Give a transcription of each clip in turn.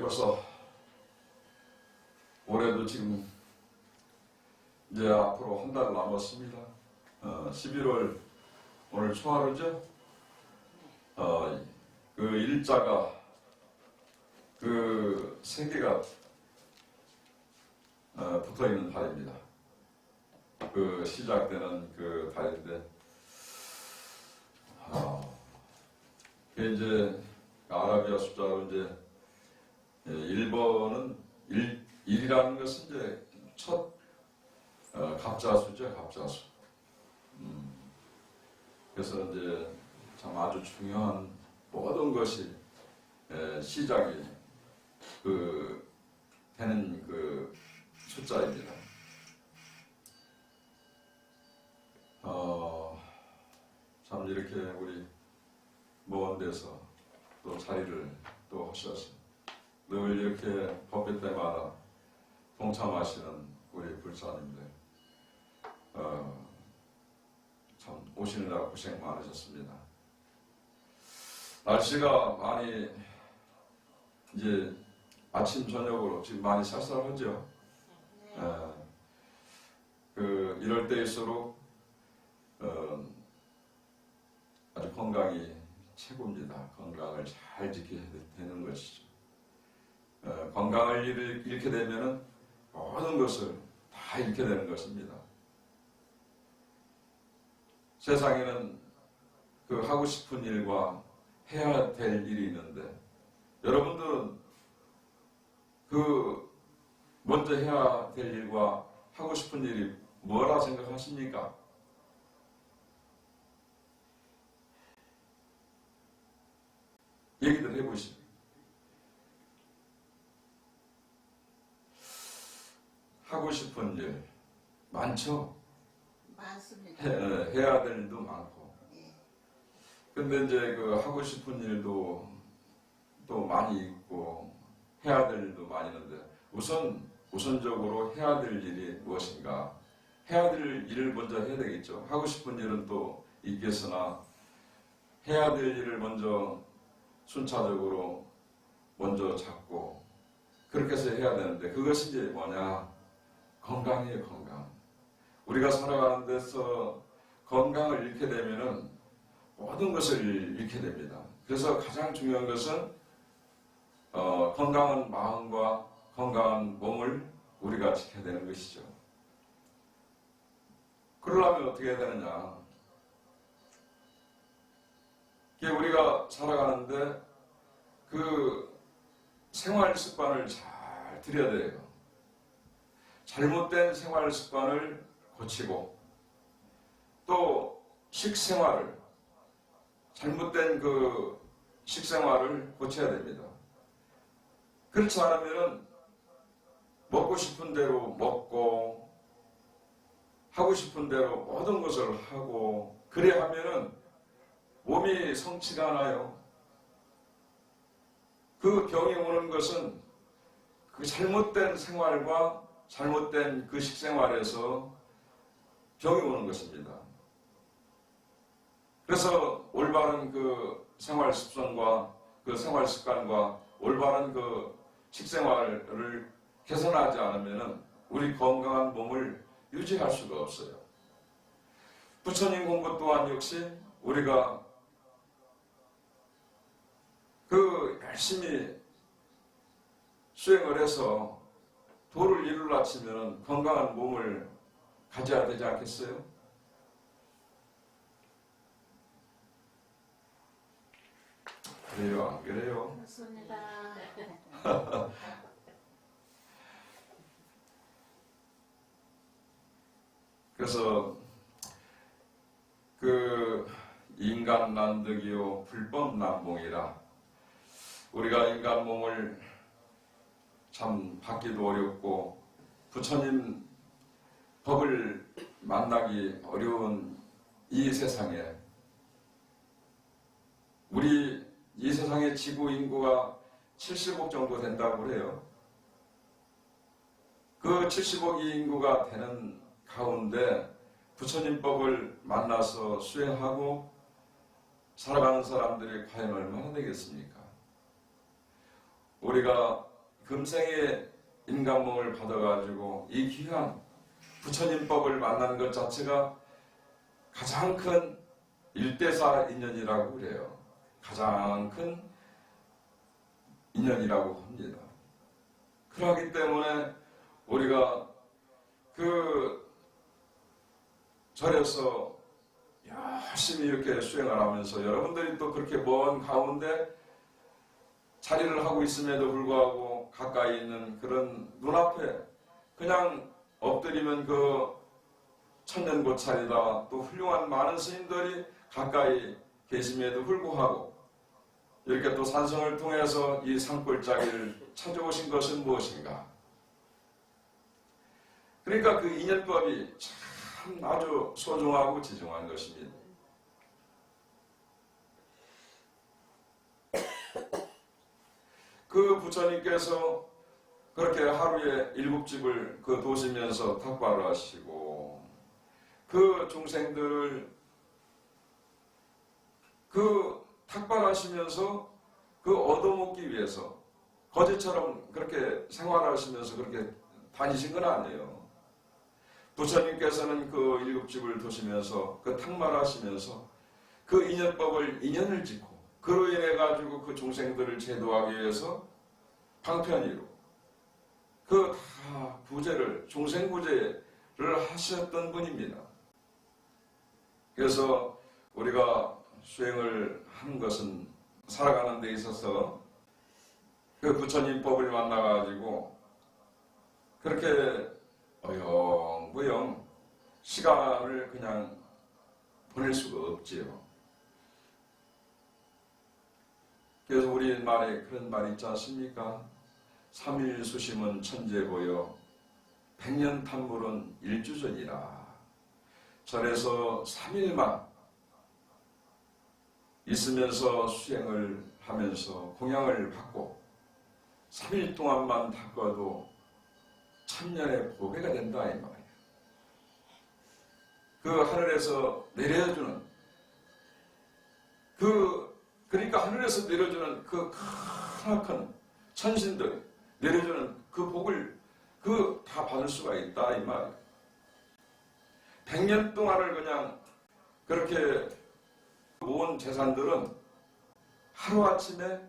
벌써 올해도 지금 이제 앞으로 한 달 남았습니다. 11월 오늘 초하루죠. 그 일자가 그 세 개가 붙어 있는 달입니다. 그 시작되는 그 달인데, 그게 이제 아라비아 숫자로 이제 1번은 1이라는 것은 이제 첫 갑자수죠, 갑자수. 그래서 이제 참 아주 중요한 모든 것이 시작이 되는 그 숫자입니다. 참 이렇게 우리 먼 데서 또 자리를 또 하셔서 늘 이렇게 법회 때마다 동참하시는 우리 불사님들, 참 오시느라 고생 많으셨습니다. 날씨가 많이 이제 아침 저녁으로 지금 많이 쌀쌀하죠. 이럴 때일수록 아주 건강이 최고입니다. 건강을 잘 지켜야 되는 것이죠. 건강을 잃게 되면은 모든 것을 다 잃게 되는 것입니다. 세상에는 그 하고 싶은 일과 해야 될 일이 있는데, 여러분들은 그 먼저 해야 될 일과 하고 싶은 일이 뭐라 생각하십니까? 얘기들 해보시죠. 하고 싶은 일 많죠? 많습니다. 해야 될 일도 많고. 근데 이제 그 하고 싶은 일도 또 많이 있고 해야 될 일도 많이 있는데, 우선적으로 해야 될 일이 무엇인가? 해야 될 일을 먼저 해야 되겠죠. 하고 싶은 일은 또 있겠으나 해야 될 일을 먼저 순차적으로 먼저 잡고 그렇게 해서 해야 되는데, 그것이 이제 뭐냐? 건강이에요, 건강. 우리가 살아가는 데서 건강을 잃게 되면은 모든 것을 잃게 됩니다. 그래서 가장 중요한 것은 건강한 마음과 건강한 몸을 우리가 지켜야 되는 것이죠. 그러려면 어떻게 해야 되느냐? 우리가 살아가는데 그 생활 습관을 잘 들여야 돼요. 잘못된 생활 습관을 고치고, 또 식생활을, 잘못된 그 식생활을 고쳐야 됩니다. 그렇지 않으면 먹고 싶은 대로 먹고 하고 싶은 대로 모든 것을 하고, 그래 하면은 몸이 성치가 않아요. 그 병이 오는 것은 그 잘못된 생활과 잘못된 그 식생활에서 병이 오는 것입니다. 그래서 올바른 그 생활 습성과 그 생활 습관과 올바른 그 식생활을 개선하지 않으면 우리 건강한 몸을 유지할 수가 없어요. 부처님 공부 또한 역시 우리가 그 열심히 수행을 해서 도를 이루려 치면 건강한 몸을 가져야 되지 않겠어요? 그래요, 안 그래요? 그렇습니다. 그래서 그 인간 난득이요 불법 난봉이라, 우리가 인간 몸을 참 받기도 어렵고 부처님 법을 만나기 어려운 이 세상에, 우리 이 세상의 지구 인구가 70억 정도 된다고 해요. 그 70억 인구가 되는 가운데 부처님 법을 만나서 수행하고 살아가는 사람들이 과연 얼마나 되겠습니까? 우리가 금생의 인간몸을 받아가지고 이 귀한 부처님법을 만나는 것 자체가 가장 큰 일대사 인연이라고 그래요. 가장 큰 인연이라고 합니다. 그렇기 때문에 우리가 그 절에서 열심히 이렇게 수행을 하면서 여러분들이 또 그렇게 먼 가운데 자리를 하고 있음에도 불구하고 가까이 있는 그런 눈앞에 그냥 엎드리면 그 천년고찰이다 또 훌륭한 많은 스님들이 가까이 계심에도 불구하고 이렇게 또 산성을 통해서 이 산골짜기를 찾아오신 것은 무엇인가? 그러니까 그 인연법이 참 아주 소중하고 지중한 것입니다. 그 부처님께서 그렇게 하루에 7집을 그 도시면서 탁발을 하시고 그 중생들을 그 탁발하시면서 그 얻어먹기 위해서 거지처럼 그렇게 생활하시면서 그렇게 다니신 건 아니에요. 부처님께서는 그 7집을 도시면서 그 탁말하시면서 그 인연법을 인연을 짓고 그로 인해 가지고 그 중생들을 제도하기 위해서 방편이로 그 다 구제를 중생 구제를 하셨던 분입니다. 그래서 우리가 수행을 하는 것은 살아가는 데 있어서 그 부처님법을 만나가지고 그렇게 어영부영 시간을 그냥 보낼 수가 없지요. 그래서 우리 말에 그런 말이 있지 않습니까? 3일 수심은 천재 보여 100년 탐물은 일주전이라. 절에서 3일만 있으면서 수행을 하면서 공양을 받고 3일 동안만 닦아도 천년의 보배가 된다 이 말이에요. 그 하늘에서 내려주는 그러니까 하늘에서 내려주는 그 크나큰 천신들 내려주는 그 복을 다 받을 수가 있다 이 말이에요. 100년 동안을 그냥 그렇게 모은 재산들은 하루아침에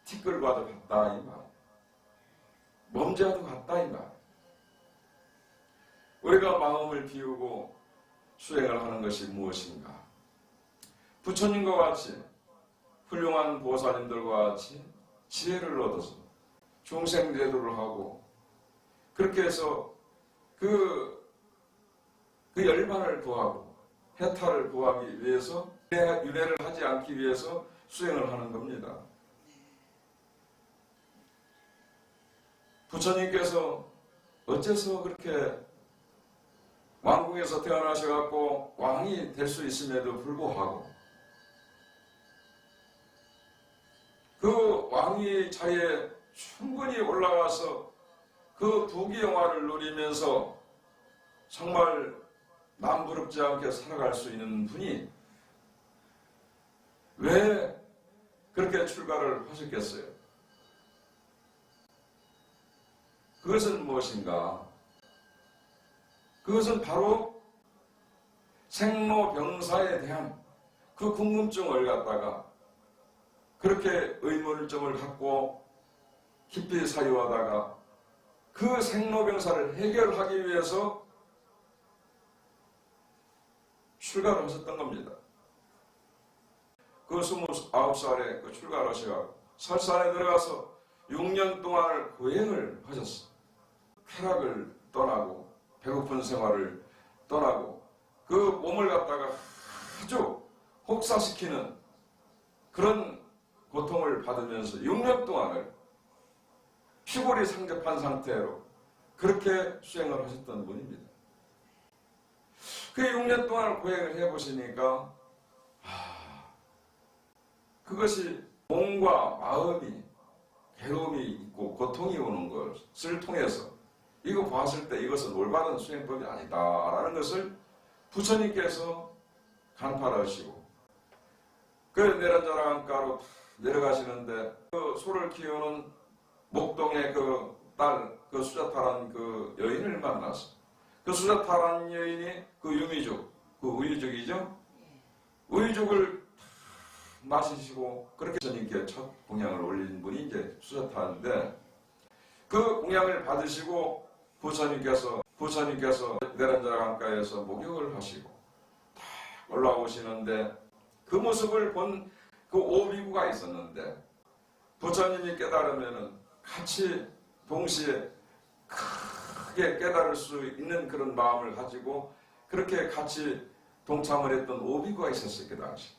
티끌과도 같다 이 말이에요. 먼지와도 같다 이 말이에요. 우리가 마음을 비우고 수행을 하는 것이 무엇인가? 부처님과 같이 훌륭한 보살님들과 같이 지혜를 얻어서 중생제도를 하고 그렇게 해서 그 열반을 구하고 해탈을 구하기 위해서 윤회를 하지 않기 위해서 수행을 하는 겁니다. 부처님께서 어째서 그렇게 왕궁에서 태어나셔갖고 왕이 될 수 있음에도 불구하고 그 왕위 자리에 충분히 올라가서 그 부귀영화를 누리면서 정말 남부럽지 않게 살아갈 수 있는 분이 왜 그렇게 출가를 하셨겠어요? 그것은 무엇인가? 그것은 바로 생로병사에 대한 그 궁금증을 갖다가 그렇게 의문점을 갖고 깊이 사유하다가 그 생로병사를 해결하기 위해서 출가를 하셨던 겁니다. 그 29살에 그 출가를 하셔서 설산에 들어가서 6년 동안을 고행을 하셨어. 쾌락을 떠나고 배고픈 생활을 떠나고 그 몸을 갖다가 아주 혹사시키는 그런 고통을 받으면서 6년 동안을 피골이 상접한 상태로 그렇게 수행을 하셨던 분입니다. 그 6년 동안 고행을 해보시니까 그것이 몸과 마음이 괴로움이 있고 고통이 오는 것을 통해서 이거 봤을 때 이것은 올바른 수행법이 아니다라는 것을 부처님께서 간파하시고 그 내란자랑가로 내려가시는데 그 소를 키우는 목동의 그 딸, 그 수자타라는 그 여인을 만났어. 그 수자타라는 여인이 그 유미족, 그 우유족이죠? 우유족을 마시시고 그렇게 부처님께 첫 공양을 올린 분이 이제 수자타인데 그 공양을 받으시고 부처님께서 내란자 강가에서 목욕을 하시고 딱 올라오시는데 그 모습을 본 그 오비구가 있었는데 부처님이 깨달으면은 같이 동시에 크게 깨달을 수 있는 그런 마음을 가지고 그렇게 같이 동참을 했던 오비구가 있었어요. 그 당시.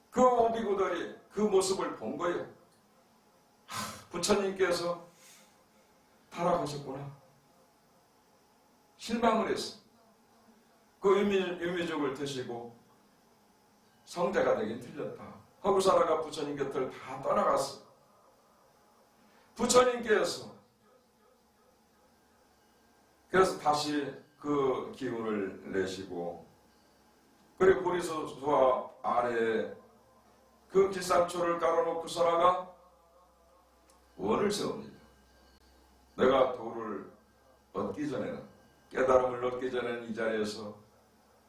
그 오비구들이 그 모습을 본 거예요. 부처님께서 타락하셨구나. 실망을 했어. 그 유미족을 드시고 성자가 되긴 틀렸다. 허구사라가 부처님 곁을 다 떠나갔어. 부처님께서 그래서 다시 그 기운을 내시고 그리고 보리수와 아래에 그 길상초를 깔아놓고 사라가 원을 세웁니다. 내가 도를 얻기 전에는 깨달음을 얻기 전에는 이 자리에서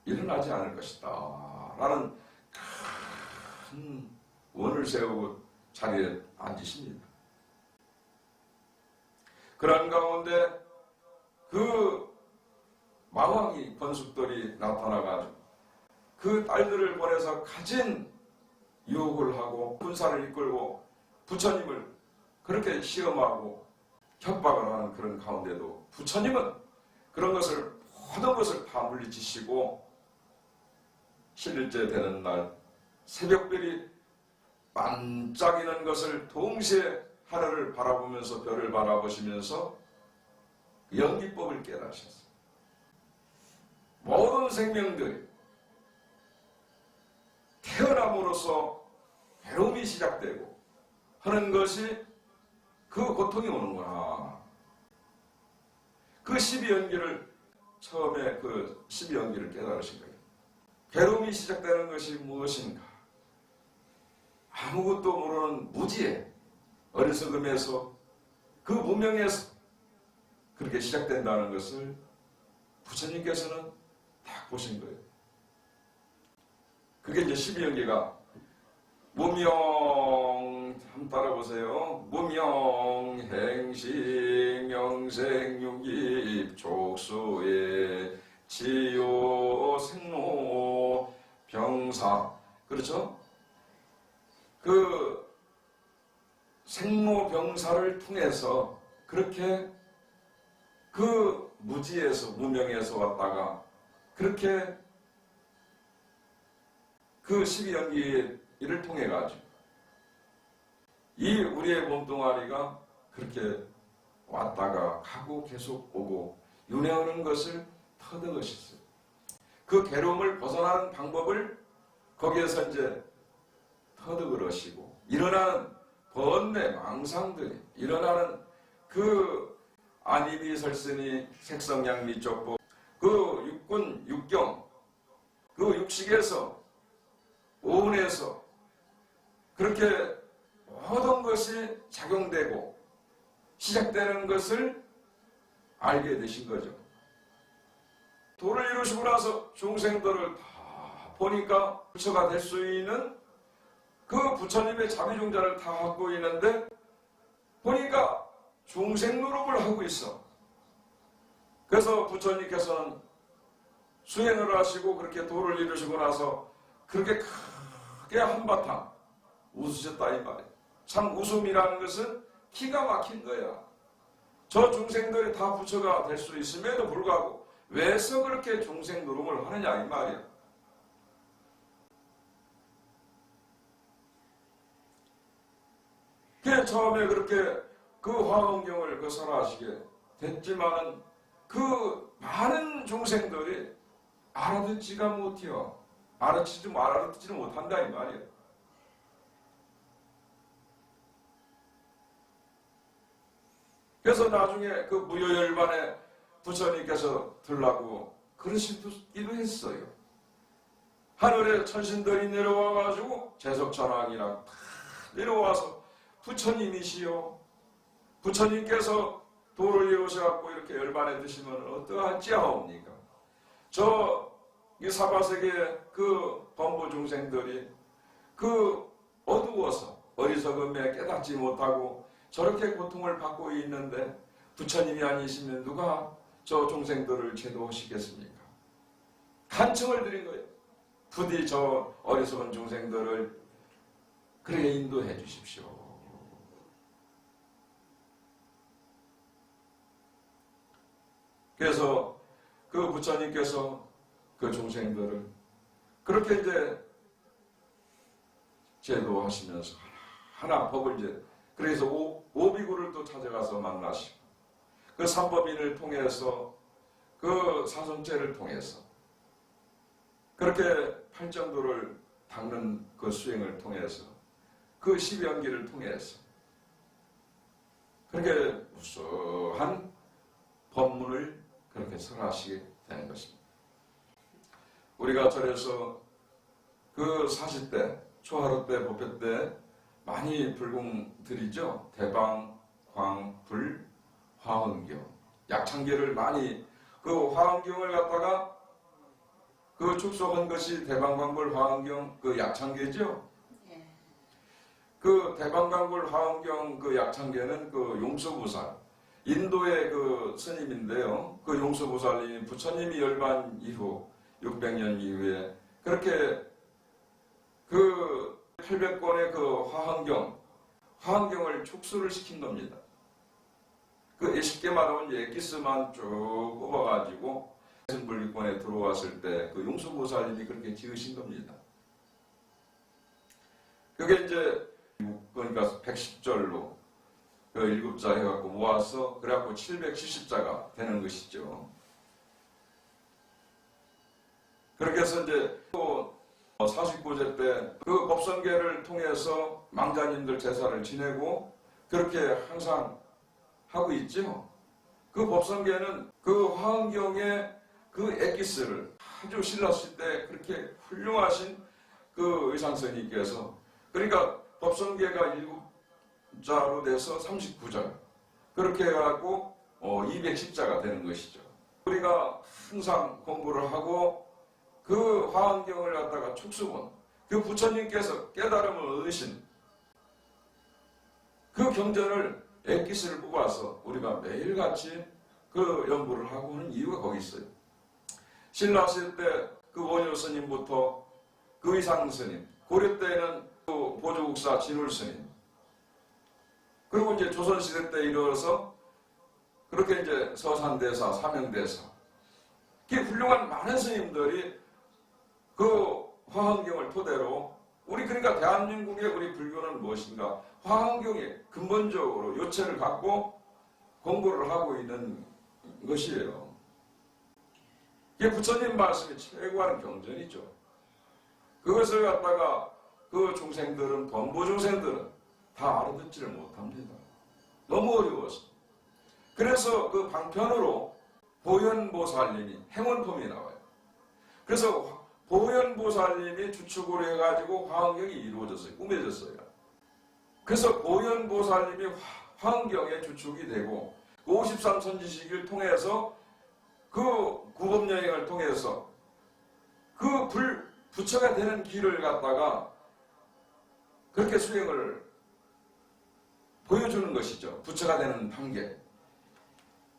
일어나지 않을 것이다 라는 큰 원을 세우고 자리에 앉으십니다. 그런 가운데 그 마왕이 권숙들이 나타나가지고 그 딸들을 보내서 가진 유혹을 하고 군사를 이끌고 부처님을 그렇게 시험하고 협박을 하는 그런 가운데도 부처님은 그런 것을 모든 것을 다 물리치시고 10일째 되는 날 새벽별이 반짝이는 것을 동시에 하늘을 바라보면서 별을 바라보시면서 연기법을 깨달으셨어요. 모든 생명들이 태어남으로써 괴로움이 시작되고 하는 것이 그 고통이 오는구나. 그 12연기를 처음에 그 12연기를 깨달으신 거예요. 괴로움이 시작되는 것이 무엇인가? 아무것도 모르는 무지에 어리석음에서 그 무명에서 그렇게 시작된다는 것을 부처님께서는 딱 보신 거예요. 그게 이제 12연기가 무명, 한번 따라보세요. 무명, 행식, 명생, 육입, 족수의 지요, 생로, 병사. 그렇죠? 그 생로, 병사를 통해서 그렇게 그 무지에서, 무명에서 왔다가 그렇게 그 12연기를 통해 가지고 이 우리의 몸뚱아리가 그렇게 왔다가 가고 계속 오고 윤회하는 것을 터득하셨어요. 그 괴로움을 벗어나는 방법을 거기에서 이제 터득을 하시고 일어나는 번뇌, 망상들이 일어나는 그 안이미 설선이 색성양미 쪽보 그 육군, 육경 그 육식에서 오운에서 그렇게 모든 것이 작용되고 시작되는 것을 알게 되신 거죠. 도를 이루시고 나서 중생들을 다 보니까 부처가 될 수 있는 그 부처님의 자비종자를 다 갖고 있는데 보니까 중생 노름을 하고 있어. 그래서 부처님께서는 수행을 하시고 그렇게 도를 이루시고 나서 그렇게 크게 한바탕 웃으셨다 이 말이에요. 참 웃음이라는 것은 기가 막힌 거야. 저 중생들이 다 부처가 될 수 있음에도 불구하고 왜서 그렇게 중생 노름을 하느냐 이 말이야. 그 처음에 그렇게 그 화엄경을 그 설하시게 됐지만은 그 많은 중생들이 알아듣지가 못해요. 알아듣지는 못한다 이 말이에요. 그래서 나중에 그 무효열반에 부처님께서 들라고 그러시기도 했어요. 하늘에 천신들이 내려와가지고 재석천왕이랑 다 내려와서 부처님이시요. 부처님께서 도를 이루셔갖고 이렇게 열반에 드시면 어떠할지하옵니까? 이 사바세계 그 범부 중생들이 그 어두워서 어리석음에 깨닫지 못하고 저렇게 고통을 받고 있는데 부처님이 아니시면 누가 저 중생들을 제도하시겠습니까? 간청을 드린 거예요. 부디 저 어리석은 중생들을 그렇게 인도해 주십시오. 그래서 그 부처님께서 그 중생들을 그렇게 이제 제도하시면서 하나 법을 이제 그래서 오비구를 또 찾아가서 만나시고 그 삼법인을 통해서 그 사선제를 통해서 그렇게 팔정도를 닦는 그 수행을 통해서 그 십연기를 통해서 그렇게 우수한 법문을 그렇게 설하시게 되는 것입니다. 우리가 절에서 그 40대 초하루 때 법회 때 많이 불공 드리죠. 대방, 광, 불, 화엄경, 약창계를 많이 그 화엄경을 갖다가 그 축소한 것이 대방광불 화엄경 그 약창계죠. 예. 그 대방광불 화엄경 그 약창계는 그 용서보살 인도의 그 스님인데요. 그 용서보살이 부처님이 열반 이후 600년 이후에 그렇게 그 800권의 그 화엄경을 축소를 시킨 겁니다. 그 쉽게 말하면 엑기스만 쭉 뽑아가지고 분리권에 들어왔을 때 그 용서보살님이 그렇게 지으신 겁니다. 그게 이제 그러니까 110절로 그 7자 해갖고 모아서 그래갖고 770자가 되는 것이죠. 그렇게 해서 이제 또 49제 때 그 법성계를 통해서 망자님들 제사를 지내고 그렇게 항상 하고 있죠. 그 법성계는 그 화엄경의 그 엑기스를 아주 신라시 때 그렇게 훌륭하신 그 의상스님께서 그러니까 법성계가 7자로 돼서 39절 그렇게 해갖고 210자가 되는 것이죠. 우리가 항상 공부를 하고 그 화엄경을 갖다가 축수본 그 부처님께서 깨달음을 얻으신 그 경전을 엑기스를 뽑아서 우리가 매일같이 그 연구를 하고 하는 이유가 거기 있어요. 신라시 때 그 원효 스님부터 그 의상 스님, 고려 때는 그 보조국사 진울 스님, 그리고 이제 조선시대 때 이르러서 그렇게 이제 서산대사, 사명대사, 그 훌륭한 많은 스님들이 그 화엄경을 토대로 우리 그러니까 대한민국의 우리 불교는 무엇인가? 화엄경에 근본적으로 요체를 갖고 공부를 하고 있는 것이에요. 이게 부처님 말씀이 최고한 경전이죠. 그것을 갖다가 그 중생들은 범부 중생들은 다 알아듣지를 못합니다. 너무 어려워서. 그래서 그 방편으로 보현보살님이 행원품이 나와요. 그래서 보현보살님이 주축으로 해가지고 화엄경이 이루어졌어요. 꾸며졌어요. 그래서 보현보살님이 화엄경의 주축이 되고 53선지식을 통해서 그 구법여행을 통해서 그 부처가 되는 길을 갖다가 그렇게 수행을 보여주는 것이죠. 부처가 되는 단계.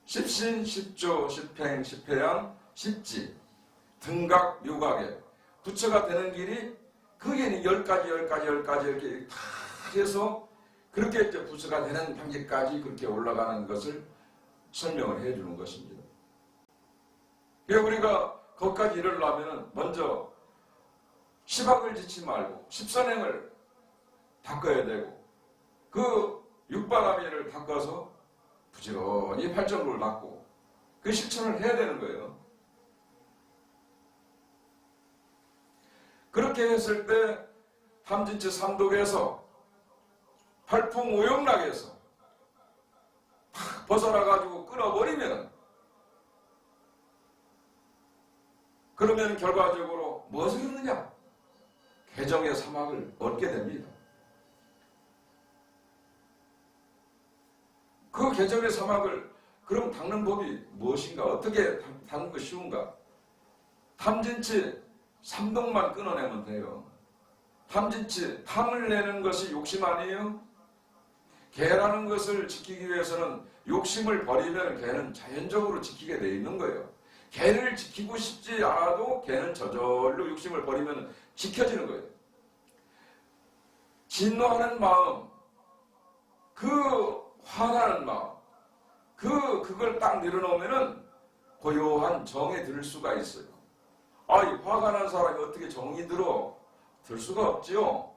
십신, 십조, 십행, 십회양, 십지, 등각, 묘각에 부처가 되는 길이 그게 10가지 이렇게 다 해서 그렇게 이제 부처가 되는 단계까지 그렇게 올라가는 것을 설명을 해주는 것입니다. 그래서 우리가 거기까지 이르려면 먼저 시박을 짓지 말고 십선행을 닦아야 되고 그 육바라밀을 닦아서 부지런히 팔정도를 닦고 그 실천을 해야 되는 거예요. 그렇게 했을 때 탐진치 삼독에서 팔풍오영락에서 벗어나가지고 끊어버리면 그러면 결과적으로 무엇을 얻느냐? 개정의 사막을 얻게 됩니다. 그 개정의 사막을 그럼 닦는 법이 무엇인가? 어떻게 닦는 것이 쉬운가? 탐진치 3동만 끊어내면 돼요. 탐진치, 탐을 내는 것이 욕심 아니에요? 개라는 것을 지키기 위해서는 욕심을 버리면 개는 자연적으로 지키게 돼 있는 거예요. 개를 지키고 싶지 않아도 개는 저절로 욕심을 버리면 지켜지는 거예요. 진노하는 마음, 그 화나는 마음, 그걸 딱 내려놓으면은 고요한 정에 들 수가 있어요. 아, 이 화가 난 사람이 어떻게 정이 들어? 들 수가 없지요.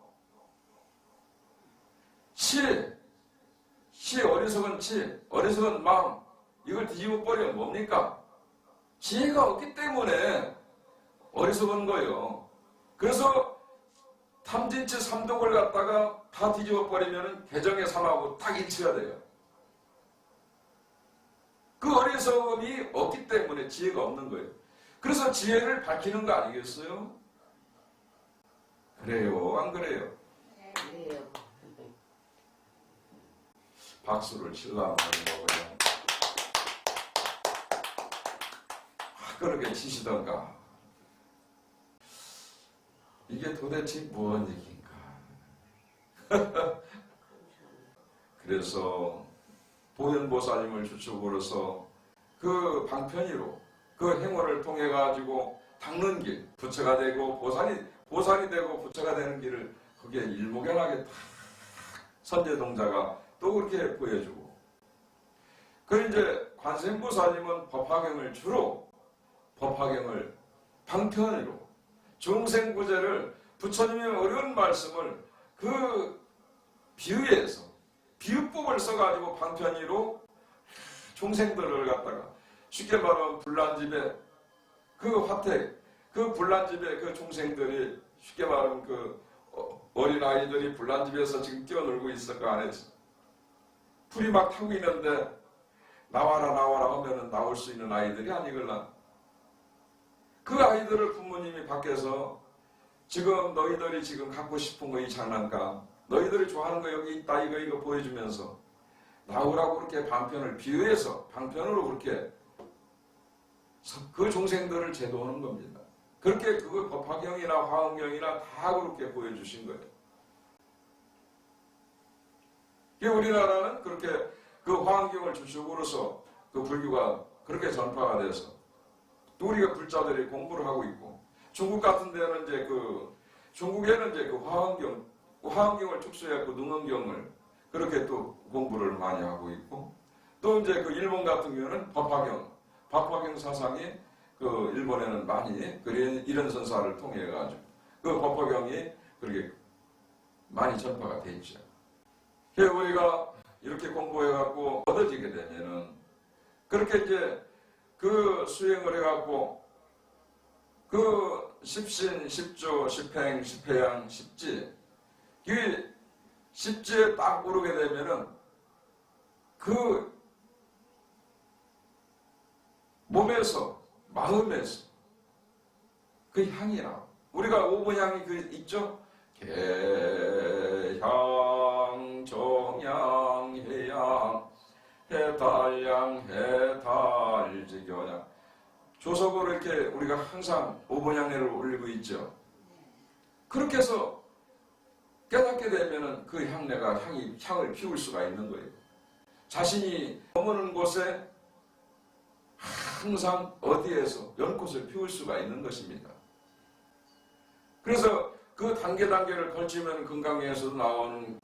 어리석은 어리석은 마음, 이걸 뒤집어 버리면 뭡니까? 지혜가 없기 때문에 어리석은 거예요. 그래서 탐진치 3독을 갖다가 다 뒤집어 버리면 개정의 삶하고 딱 일치가 돼요. 그 어리석음이 없기 때문에 지혜가 없는 거예요. 그래서 지혜를 밝히는 거 아니겠어요? 그래요, 안 그래요? 그래요. 박수를 치려면 뭐고요? 그렇게 치시던가. 이게 도대체 무슨 얘기인가? 그래서 보현보살님을 주축으로서 그 방편이로 그 행호를 통해 가지고 닦는 길, 부처가 되고 보살이 되고 부처가 되는 길을 거기에 일목연하게 다 선제동자가 또 그렇게 보여주고, 그 이제 관세음보살님은 법화경을 주로 법화경을 방편으로 중생구제를 부처님의 어려운 말씀을 그 비유에서 비유법을 써가지고 방편이로 중생들을 갖다가 쉽게 말하면 불난집에 그 화택, 그 불난집에 그 중생들이 쉽게 말하면 그 어린아이들이 불난집에서 지금 뛰어놀고 있을 거 안에서 불이 막 타고 있는데 나와라 하면은 나올 수 있는 아이들이 아니걸라. 그 아이들을 부모님이 밖에서 지금 너희들이 지금 갖고 싶은 거 이 장난감, 너희들이 좋아하는 거 여기 있다 이거 보여주면서 나오라고 그렇게 방편을 비유해서 방편으로 그렇게 그 중생들을 제도하는 겁니다. 그렇게 그 법화경이나 화엄경이나 다 그렇게 보여주신 거예요. 우리나라는 그렇게 그 화엄경을 주축으로서 그 불교가 그렇게 전파가 돼서 또 우리가 불자들이 공부를 하고 있고, 중국 같은 데는 이제 중국에는 이제 그 화엄경을 축소해서 능엄경을 그렇게 또 공부를 많이 하고 있고, 또 이제 그 일본 같은 경우는 법화경 사상이 그 일본에는 많이 이런 선사를 통해 가지고 그 법화경이 그렇게 많이 전파가 돼 있죠. 우리가 이렇게 공부해 갖고 얻어지게 되면은 그렇게 이제 그 수행을 해 갖고 그 십신, 십조, 십행, 십회양, 십지, 이 십지에 딱 오르게 되면은 그 몸에서, 마음에서 그 향이 나. 우리가 오분향이 그 있죠? 개향, 정향, 해향, 해달향, 해달지교향. 조석으로 이렇게 우리가 항상 오분향례를 올리고 있죠. 그렇게 해서 깨닫게 되면은 그 향내가 향을 피울 수가 있는 거예요. 자신이 머무는 곳에 항상 어디에서 연꽃을 피울 수가 있는 것입니다. 그래서 그 단계를 걸치면 금강경에서도 나오는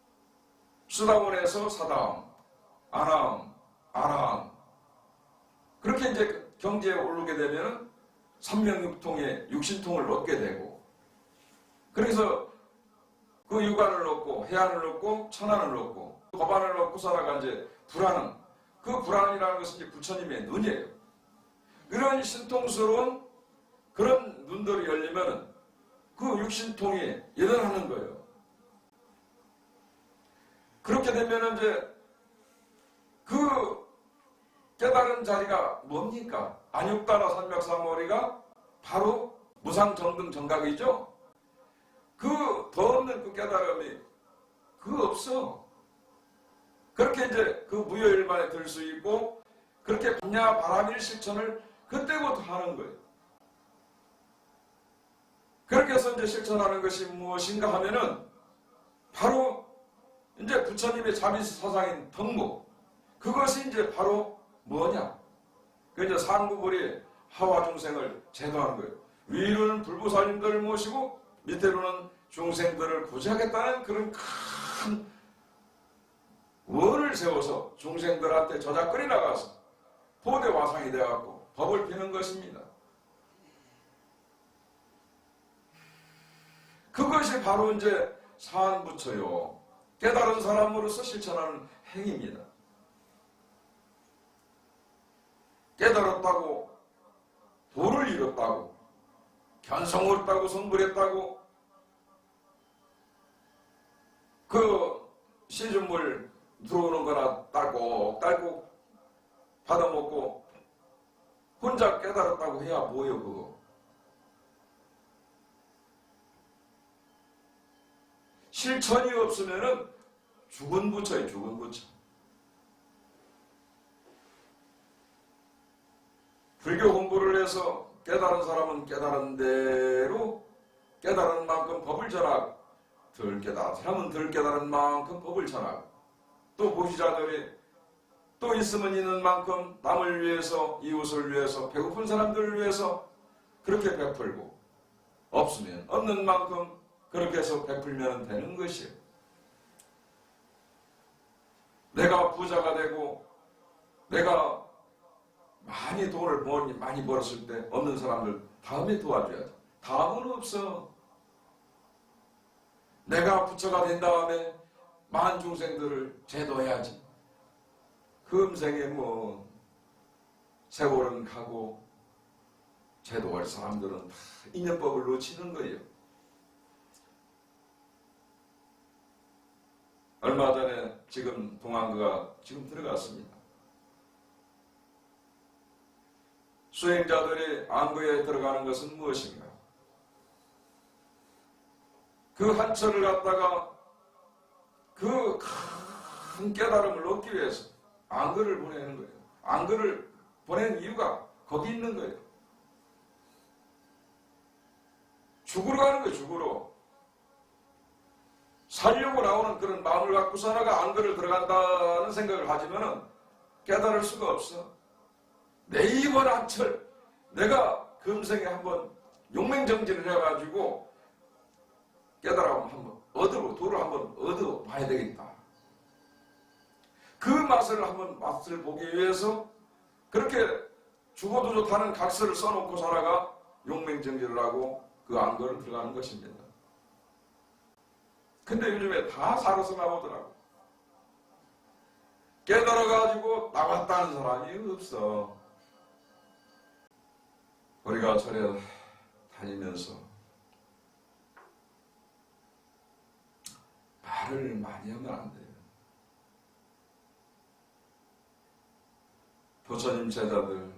수다원에서 사다음, 아라음, 아라함, 그렇게 이제 경지에 오르게 되면 삼명육통의 육신통을 얻게 되고, 그래서 그 육안을 얻고 해안을 얻고 천안을 얻고 법안을 얻고 살아가 이제 불안은, 그 불안이라는 것은 이제 부처님의 눈이에요. 이런 신통스러운 그런 눈들이 열리면 그 육신통이 일어나는 거예요. 그렇게 되면 이제 그 깨달은 자리가 뭡니까? 안육다라 삼맥삼오리가 바로 무상정등정각이죠. 그 더 없는 그 깨달음이 그 없어. 그렇게 이제 그 무효일만에 들 수 있고 그렇게 반야 바라밀 실천을 그때부터 하는 거예요. 그렇게 해서 이제 실천하는 것이 무엇인가 하면은 바로 이제 부처님의 자비수 사상인 덕무, 그것이 이제 바로 뭐냐? 그 이제 상부불이 하와 중생을 제도하는 거예요. 위로는 불보살님들을 모시고 밑으로는 중생들을 구제하겠다는 그런 큰 원을 세워서 중생들한테 저작거리 나가서 포대 와상이 되어갖고 법을 피는 것입니다. 그것이 바로 이제 사안부처요, 깨달은 사람으로서 실천하는 행위입니다. 깨달았다고, 도를 이뤘다고, 견성을 했다고, 성불했다고, 그 시즌물 들어오는 거나 딸꾹딸꾹 받아먹고 혼자 깨달았다고 해야 뭐예요, 그거? 실천이 없으면은 죽은 부처예요, 죽은 부처. 불교 공부를 해서 깨달은 사람은 깨달은 대로 깨달은 만큼 법을 전하고, 덜 깨달은 사람은 덜 깨달은 만큼 법을 전하고, 또 보시자들이 또 있으면 있는 만큼 남을 위해서, 이웃을 위해서, 배고픈 사람들을 위해서 그렇게 베풀고, 없으면 없는 만큼 그렇게 해서 베풀면 되는 것이에요. 내가 부자가 되고 내가 많이 돈을 많이 벌었을 때 없는 사람들 다음에 도와줘야죠. 다음은 없어. 내가 부처가 된 다음에 많은 중생들을 제도해야지. 금생에 뭐 세월은 가고 제도할 사람들은 다 인연법을 놓치는 거예요. 얼마 전에 지금 동안그가 지금 들어갔습니다. 수행자들이 안구에 들어가는 것은 무엇인가? 그 한철을 갖다가 그 큰 깨달음을 얻기 위해서 안구를 보내는 거예요. 안구를 보내는 이유가 거기 있는 거예요. 죽으러 가는 거예요, 죽으러. 살려고 나오는 그런 마음을 갖고서 하나가 안구를 들어간다는 생각을 하지만은 깨달을 수가 없어. 내 이번 한철, 내가 금생에 한번 용맹정진을 해가지고 깨달아 한번 도를 한번 얻어봐야 되겠다. 그 맛을 한번 맛을 보기 위해서 그렇게 죽어도 좋다는 각서를 써놓고 살아가 용맹정진을 하고 그 안구를 들어가는 것입니다. 근데 요즘에 다 살아서 나오더라고. 깨달아가지고 나왔다는 사람이 없어. 우리가 절에 다니면서 말을 많이 하면 안 돼요. 부처님 제자들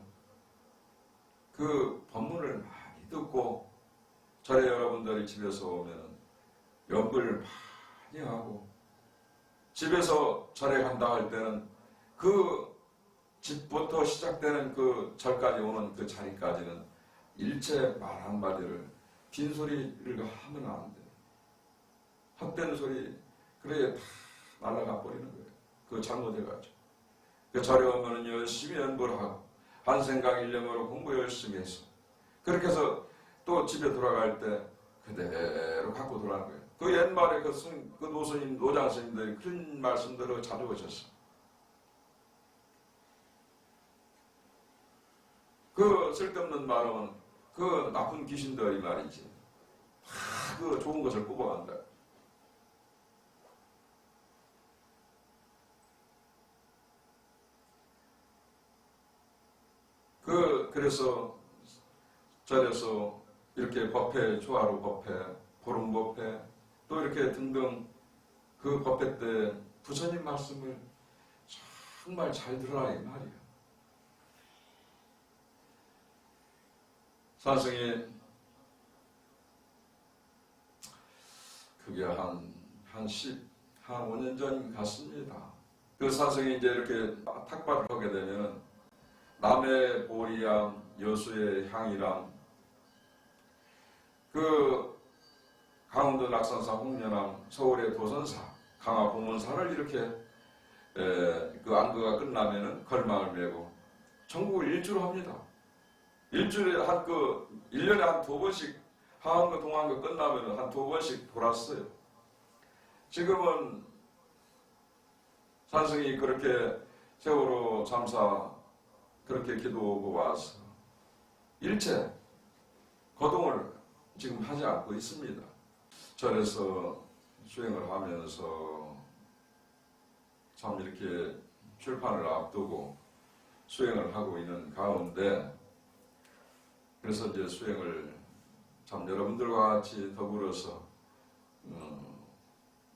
그 법문을 많이 듣고 절에 여러분들이 집에서 오면 연불 많이 하고, 집에서 절에 간다 할 때는 그 집부터 시작되는 그 절까지 오는 그 자리까지는 일체 말 한마디를 빈소리를 하면 안 돼요. 헛된 소리 그래 다 날아가 버리는 거예요. 그거 잘못해가지고. 그 절에 오면 열심히 연불을 하고 한 생각 일념으로 공부 열심히 해서 그렇게 해서 또 집에 돌아갈 때 그대로 갖고 돌아가는 거예요. 그 옛말에 그 노스님, 노장스님들이 그런 말씀들을 자주 하셨어. 그 쓸데없는 말은 그 나쁜 귀신들이 말이지. 그 좋은 것을 뽑아간다. 그래서 절에서 이렇게 법회, 조화로 법회, 보름 법회, 또 이렇게 등등 그 법회 때 부처님 말씀을 정말 잘 들어라 이 말이에요. 산승이 그게 한 5년 전 같습니다. 그 산성이 이제 이렇게 탁발을 하게 되면 남의 보리암, 여수의 향이람, 그 강원도 낙산사 홍련암, 서울의 도선사, 강화 봉원사를 이렇게 그 안거가 끝나면은 걸망을 메고 전국을 일주로 합니다. 일주일에 한 1년에 한 2번씩 하한거 동한거 끝나면은 한 2번씩 돌았어요. 지금은 산성이 그렇게 세월호 참사 그렇게 기도하고 와서 일체 거동을 지금 하지 않고 있습니다. 절에서 수행을 하면서 참 이렇게 출판을 앞두고 수행을 하고 있는 가운데, 그래서 이제 수행을 참 여러분들과 같이 더불어서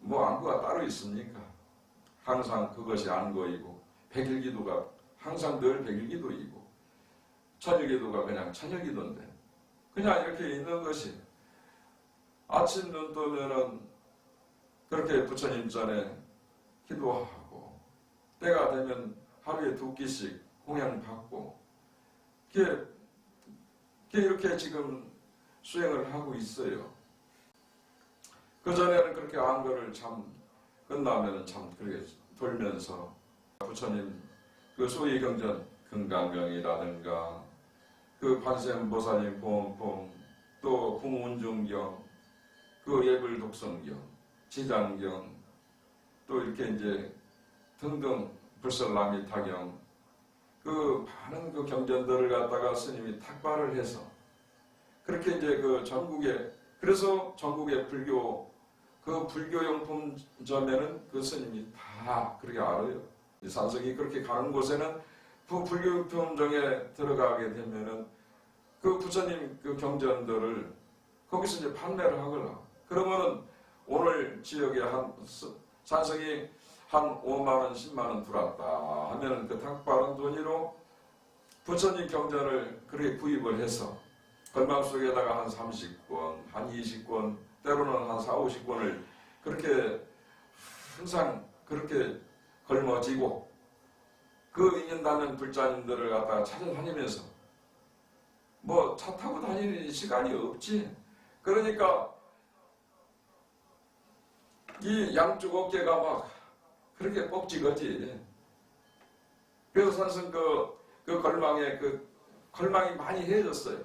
뭐 안거가 따로 있습니까? 항상 그것이 안거이고, 백일기도가 항상 늘 백일기도이고, 천일기도가 그냥 천일기도인데 그냥 이렇게 있는 것이, 아침 눈 뜨면은 그렇게 부처님 전에 기도하고, 때가 되면 하루에 2끼씩 공양 받고, 그게 이렇게 지금 수행을 하고 있어요. 그전에는 그렇게 안거를 참 끝나면은 참 그렇게 돌면서 부처님 그 소위 경전 금강경이라든가 그 관세음보살님 보험품, 또 궁운중경, 그 예불독성경, 지장경, 또 이렇게 이제 등등 불설라미타경, 그 많은 그 경전들을 갖다가 스님이 탁발을 해서 그렇게 이제 그 전국에, 그래서 전국의 불교, 그 불교용품점에는 그 스님이 다 그렇게 알아요. 이 산성이 그렇게 가는 곳에는 그 불교용품점에 들어가게 되면은 그 부처님 그 경전들을 거기서 이제 판매를 하거나, 그러면은 오늘 지역에 산성이 한 5만원, 10만원 들어왔다 하면은 그 탁발은 돈으로 부처님 경전을 그렇게 구입을 해서 걸망 속에다가 한 30권, 한 20권, 때로는 한 4, 50권을 그렇게 항상 그렇게 걸머지고 그 인연다는 불자님들을 갖다가 찾아다니면서 뭐 차 타고 다니는 시간이 없지. 그러니까 이 양쪽 어깨가 막 그렇게 뻑지거지. 그래서 산성 그 걸망이 많이 해졌어요.